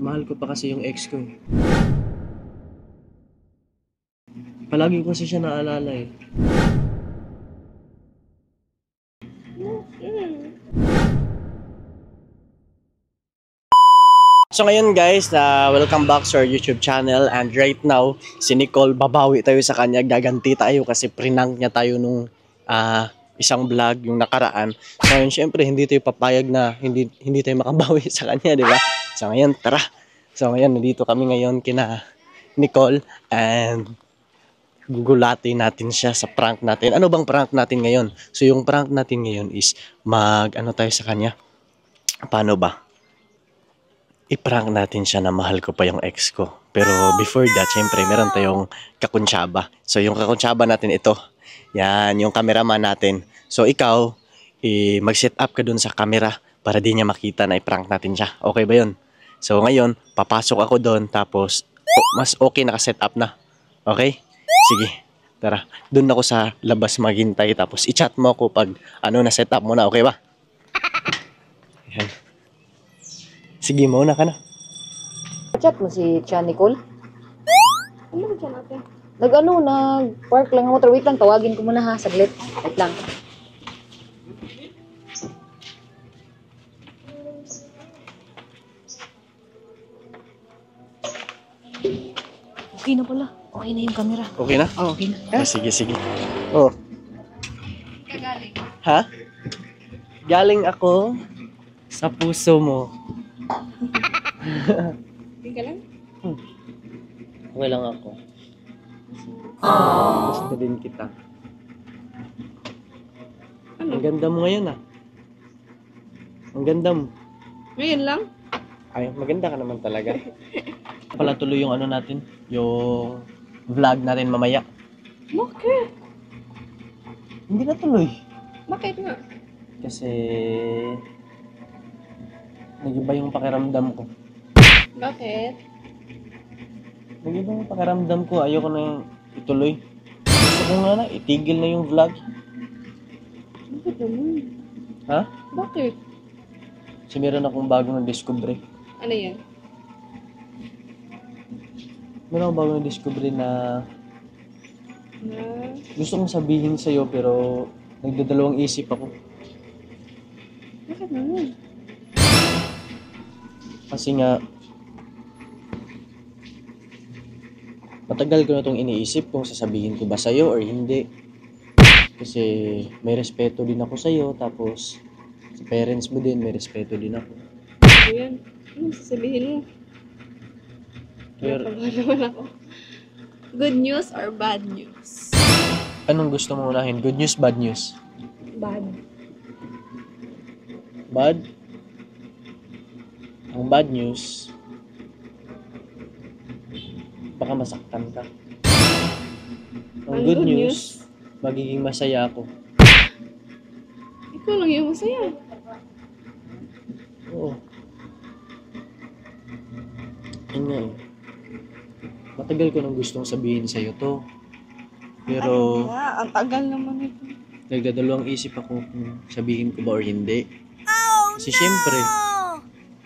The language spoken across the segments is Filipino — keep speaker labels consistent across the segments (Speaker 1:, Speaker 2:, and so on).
Speaker 1: Mahal ko pa kasi yung ex ko eh. Palagi ko kasi siya naalala eh. So ngayon guys, welcome back sa our YouTube channel, and right now, si Nicole, babawi tayo sa kanya, gaganti tayo kasi prinank niya tayo nung isang vlog yung nakaraan. So ngayon syempre hindi tayo papayag na hindi tayo makabawi sa kanya, di ba? So ngayon, tara. So ngayon, nandito kami ngayon kina Nicole and gugulatin natin siya sa prank natin. Ano bang prank natin ngayon? So yung prank natin ngayon is ano tayo sa kanya? Paano ba? I-prank natin siya na mahal ko pa yung ex ko. Pero before that, syempre, meron tayong kakuntsaba. So, yung kakuntsaba natin ito. Yan, yung cameraman natin. So, ikaw, mag-set up ka dun sa camera para di niya makita na i-prank natin siya. Okay ba yun? So, ngayon, papasok ako dun, tapos, mas okay naka-set up na. Okay? Sige. Tara, dun ako sa labas maghintay, tapos i-chat mo ako pag na-set up mo na. Okay ba? Yan. Sige, mauna ka na.
Speaker 2: Chat mo si Tia Nicole?
Speaker 3: Ano ba dyan natin?
Speaker 2: Nag-park lang ang motor. Wait lang, tawagin ko muna ha, saglit. Wait lang. Okay na pala. Okay na yung camera.
Speaker 1: Okay na?
Speaker 2: Oh, okay na.
Speaker 1: Sige, sige. Oh.
Speaker 3: Kagaling.
Speaker 1: Ha? Galing ako sa puso mo.
Speaker 3: Hindi ka lang?
Speaker 1: Okay lang ako. Gusto din kita.
Speaker 3: Ano?
Speaker 1: Ang ganda mo ngayon ah. Ang ganda mo.
Speaker 3: Ngayon lang?
Speaker 1: Ay, maganda ka naman talaga. Pala tuloy yung natin, yung vlog natin mamaya.
Speaker 3: Bakit?
Speaker 1: Hindi na tuloy.
Speaker 3: Bakit nga?
Speaker 1: Kasi nag-iba yung pakiramdam ko.
Speaker 3: Bakit?
Speaker 1: Nag-iba yung pakiramdam ko. Ayoko na ituloy. Gusto ko nga na, itigil na yung vlog.
Speaker 3: Bakit naman?
Speaker 1: Ha?
Speaker 3: Bakit?
Speaker 1: Kasi meron akong bagong na-discover.
Speaker 3: Ano yan?
Speaker 1: Meron akong bagong na-discover na
Speaker 3: Na?
Speaker 1: gusto kong sabihin sa'yo pero nagdadalawang isip ako.
Speaker 3: Bakit naman?
Speaker 1: Kasi nga, matagal ko na itong iniisip kung sasabihin ko ba sa'yo or hindi. Kasi may respeto din ako sa'yo, tapos sa parents mo din may respeto din ako.
Speaker 3: Ano yan? Ano sasabihin mo?
Speaker 1: Pero
Speaker 3: Nakabahan naman ako. Good news or bad news?
Speaker 1: anong gusto mo unahin? Good news, bad news?
Speaker 3: Bad.
Speaker 1: Bad? Ang bad news, baka masaktan ka. Ang good news, magiging masaya ako.
Speaker 3: Ikaw lang yung masaya.
Speaker 1: Oo. Yun nga eh. Matagal ko nang gustong sabihin sa'yo to. Pero
Speaker 3: Ano nga? Ang tagal naman ito.
Speaker 1: nagdadalawang isip ako kung sabihin ko ba or hindi. Kasi syempre,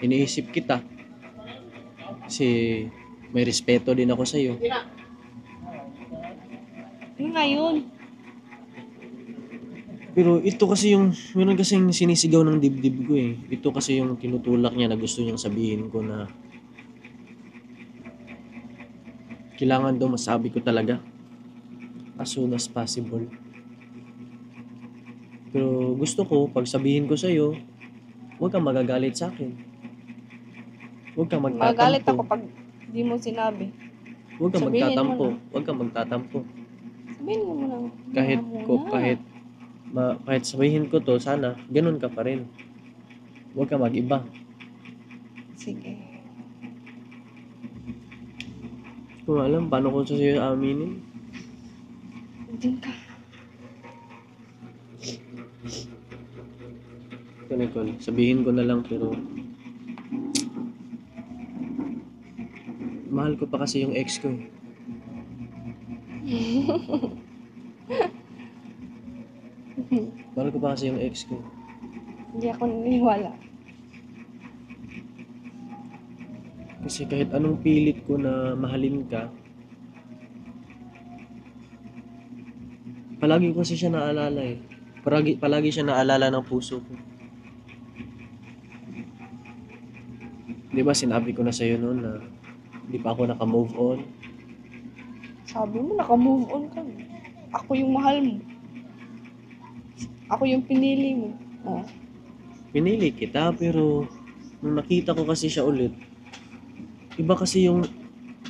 Speaker 1: iniisip kita. Kasi may respeto din ako sa'yo.
Speaker 3: Ano nga yun?
Speaker 1: Pero ito kasi yung, meron kasing sinisigaw ng dibdib ko eh. Ito kasi yung tinutulak niya na gusto niyang sabihin ko na kailangan daw masabi ko talaga as soon as possible. Pero gusto ko, pag sabihin ko sa'yo, huwag kang magagalit sa akin. Huwag kang
Speaker 3: Magalit ako
Speaker 1: magtatampo.
Speaker 3: pag di mo sinabi.
Speaker 1: Huwag kang
Speaker 3: sabihin mo
Speaker 1: magtatampo.
Speaker 3: na.
Speaker 1: Huwag kang magtatampo.
Speaker 3: Sabihin mo muna.
Speaker 1: Kahit
Speaker 3: Muna
Speaker 1: ko,
Speaker 3: muna.
Speaker 1: kahit sabihin ko to, sana, ganun ka pa rin. Huwag kang mag-iba.
Speaker 3: Sige.
Speaker 1: Kung alam, paano ko sa'yo aminin?
Speaker 3: Din ka.
Speaker 1: Ito, Nicole, sabihin ko na lang pero mahal ko pa kasi yung ex ko eh. Mahal ko pa kasi yung ex ko.
Speaker 3: Hindi ako naniniwala.
Speaker 1: Kasi kahit anong pilit ko na mahalin ka, palagi ko kasi siya naalala eh. Palagi siya naalala ng puso ko. Di ba sinabi ko na sa'yo noon na di pa ako naka-move on?
Speaker 3: Sabi mo, naka-move on ka. Ako yung mahal mo. Ako yung pinili mo. Oh.
Speaker 1: Pinili kita pero nung nakita ko kasi siya ulit, iba kasi yung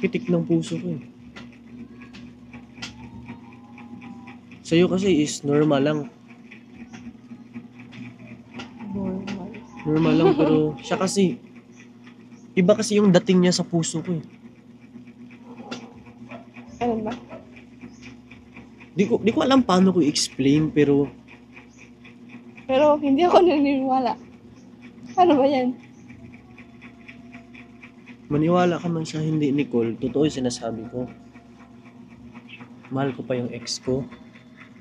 Speaker 1: pitik ng puso ko eh. Sa'yo kasi is normal lang.
Speaker 3: Normal.
Speaker 1: Normal lang pero siya kasi, iba kasi yung dating niya sa puso ko eh.
Speaker 3: Ano ba?
Speaker 1: Di ko alam paano ko i-explain pero
Speaker 3: Pero hindi ako naniniwala. Ano ba yan?
Speaker 1: maniwala ka man sa hindi, Nicole, totoo yung sinasabi ko. Mahal ko pa yung ex ko.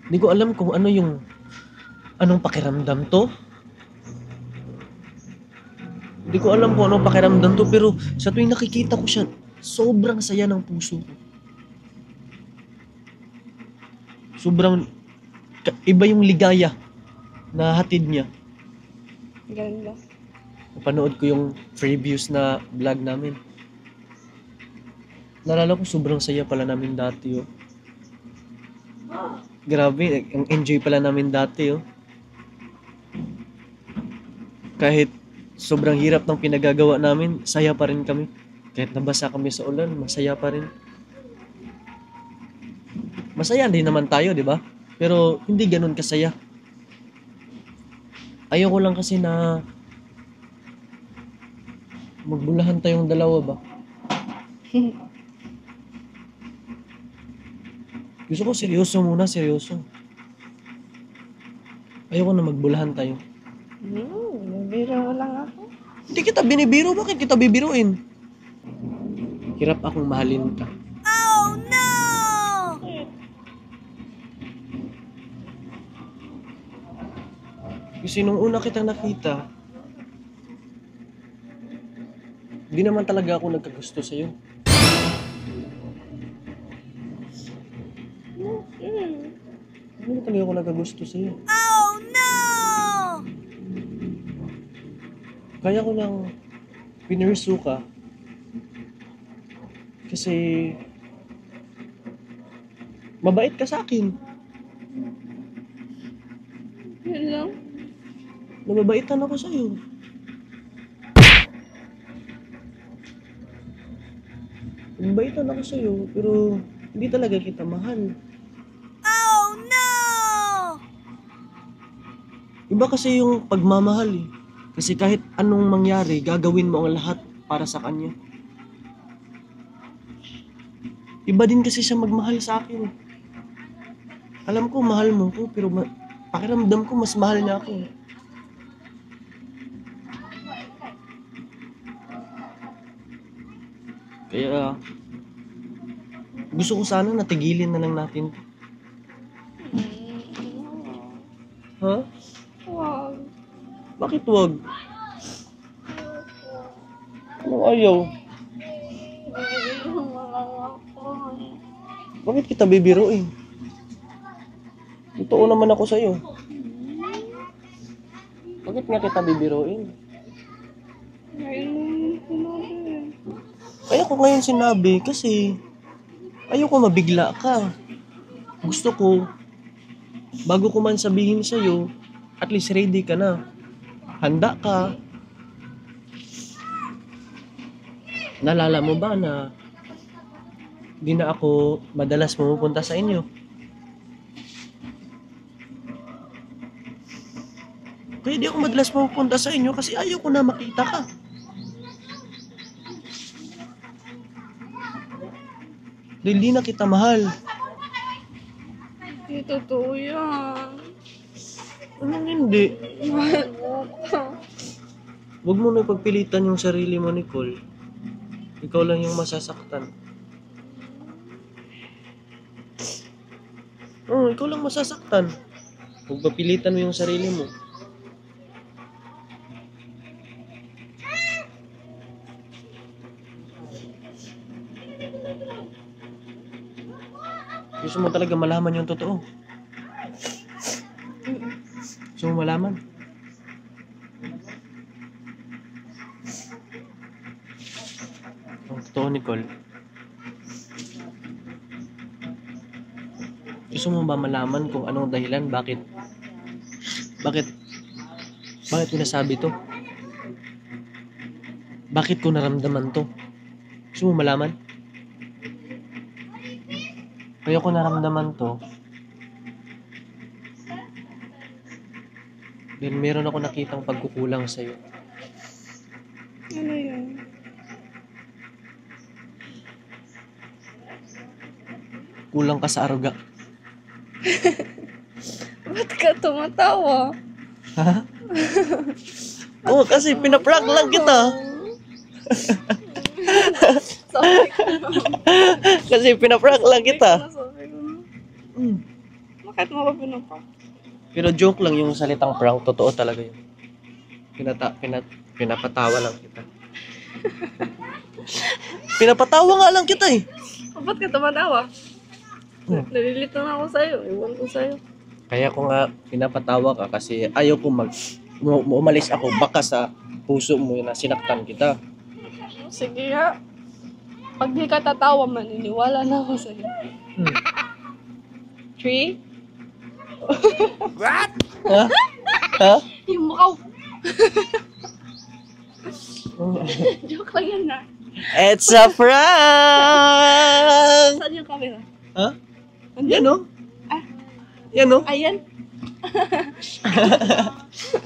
Speaker 1: Di ko alam kung anong pakiramdam to. Di ko alam kung anong pakiramdam to pero sa tuwing nakikita ko siya, sobrang saya ng puso ko. Iba yung ligaya na hatid niya.
Speaker 3: Ganun ba?
Speaker 1: Napanood ko yung previews na vlog namin. Naalala ko sobrang saya pala namin dati oh. Grabe, ang enjoy pala namin dati oh. Kahit sobrang hirap ng pinagagawa namin, saya pa rin kami. Kahit nabasa kami sa ulan, masaya pa rin. Masaya din naman tayo, di ba? Pero hindi ganun kasaya. Ayoko lang kasi na magbulahan tayong dalawa ba? Gusto ko seryoso muna, seryoso. Ayoko na magbulahan tayo.
Speaker 3: Biro lang ako.
Speaker 1: Hindi kita binibiro, bakit kita bibiruin? Hirap akong mahalin ka. Kasi nung una kitang nakita, di naman talaga ako nagkagusto sa'yo. Di naman talaga ako nagkagusto sa'yo. Kaya ko lang pinursu ka kasi mabait ka sa akin.
Speaker 3: Yun lang.
Speaker 1: Nababaitan ako sa'yo. Nababaitan ako sa'yo, pero hindi talaga kita mahal. Oh no! Iba kasi yung pagmamahal eh. Kasi kahit anong mangyari, gagawin mo ang lahat para sa kanya. Iba din kasi siya magmahal sa akin. Alam ko mahal mo ko, pero pakiramdam ko mas mahal niya ako. Kaya gusto ko sana natigilin na lang natin. Ha?
Speaker 3: Wow.
Speaker 1: Bakit wag? Anong ayaw? Bakit kita bibiruin? Totoo naman ako sa'yo. Bakit nga kita bibiruin? Kaya ko ngayon sinabi kasi ayoko mabigla ka. Gusto ko, bago ko man sabihin sa'yo, at least ready ka na. Handa ka. Naalala mo ba na di na ako madalas pumupunta sa inyo? Kaya di ako madalas pumupunta sa inyo kasi ayaw ko na makita ka. Dahil di na kita mahal.
Speaker 3: Hindi totoo yan.
Speaker 1: Anong hindi?
Speaker 3: Mahal mo ka.
Speaker 1: Huwag mo na ipagpilitan yung sarili mo, Nicole. Ikaw lang yung masasaktan. Oo, ikaw lang masasaktan. Huwag papilitan mo yung sarili mo. Gusto mo talaga malaman yung totoo? Gusto mo malaman? Ang totoo, Nicole. Gusto mo ba malaman kung anong dahilan? Bakit ko nasabi to? Bakit ko naramdaman to? Gusto mo malaman? Kaya ko naramdaman to dahil meron ako nakitang pagkukulang sa'yo.
Speaker 3: Ano yun?
Speaker 1: Kulang ka sa aruga.
Speaker 3: Ba't ka tumatawa?
Speaker 1: Ha? Oo, kasi pinaprank lang kita.
Speaker 3: Sabi ko na.
Speaker 1: Kasi pinaprank lang kita.
Speaker 3: Sabi ko na.
Speaker 1: Mm.
Speaker 3: Bakit mo ba pinapa?
Speaker 1: Pero joke lang yung salitang prank. Totoo talaga yun. Pinapatawa lang kita. Pinapatawa nga lang kita eh.
Speaker 3: Ba't ka tumatawa? Nalilito na ako sa'yo. Iwan ko sa'yo.
Speaker 1: Kaya ko nga pinapatawa ka kasi ayaw ko umalis ako baka sa puso mo na sinaktan kita.
Speaker 3: Sige nga. Pag di ka tatawa, maniniwala na ako sa'yo. 3?
Speaker 1: Ha? Ha?
Speaker 3: Yung mukha. Joke lang yan na.
Speaker 1: It's a prank!
Speaker 3: Saan yung camera?
Speaker 1: Ha?
Speaker 3: Andyan?
Speaker 1: Yan o. Yan o.
Speaker 3: Ayan.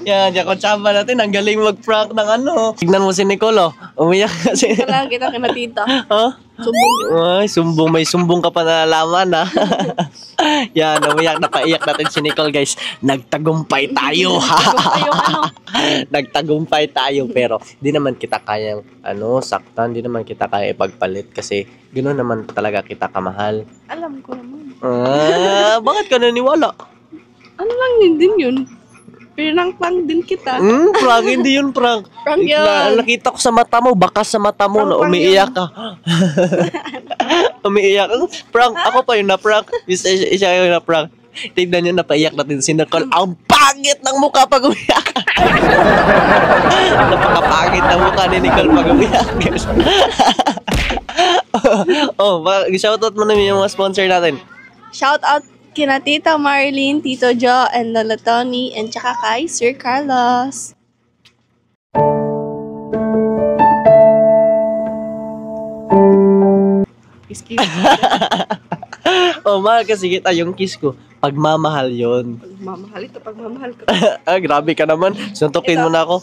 Speaker 1: Yan, yung kutsaba natin. Ang galing mag-prank ng ano. Tignan mo si Nicole, oh. Umiyak kasi.
Speaker 3: Kailangan kita kina tita.
Speaker 1: Ha?
Speaker 3: Sumbong.
Speaker 1: Ay, sumbong. May sumbong ka pa nalalaman, ha? Yan, umiyak. Napaiyak natin si Nicole, guys. Nagtagumpay tayo.
Speaker 3: Yung ano.
Speaker 1: Nagtagumpay tayo. Pero, di naman kita kayang, saktan. Di naman kita kaya ipagpalit. Kasi, gano'n naman talaga kita kamahal.
Speaker 3: Alam ko naman.
Speaker 1: Bakit ka naniwala?
Speaker 3: Ano lang din yun? Pinang din kita.
Speaker 1: Prank, hindi yun prank.
Speaker 3: Prank yun.
Speaker 1: Nakita ko sa mata mo, baka sa mata mo na
Speaker 3: Prank
Speaker 1: umiiyak ka. Umiiyak. Prank, ako pa yung na-prank. Isa yung na-prank. Tignan nyo, napaiyak natin si Nicole. Ang pangit ng mukha pag umiyak. Napakapangit ng mukha ni Nicole pag umiyak. Shoutout mo namin yung mga sponsor natin.
Speaker 3: Shout out kina Tita Marilyn, Tito Jo, and Lola Tony, and tsaka kay Sir Carlos. Kiss.
Speaker 1: Mahal kasi kita yung kiss ko. Pagmamahal yun.
Speaker 3: Pagmamahal ito, pagmamahal ko.
Speaker 1: Grabe ka naman. Suntukin mo na ako.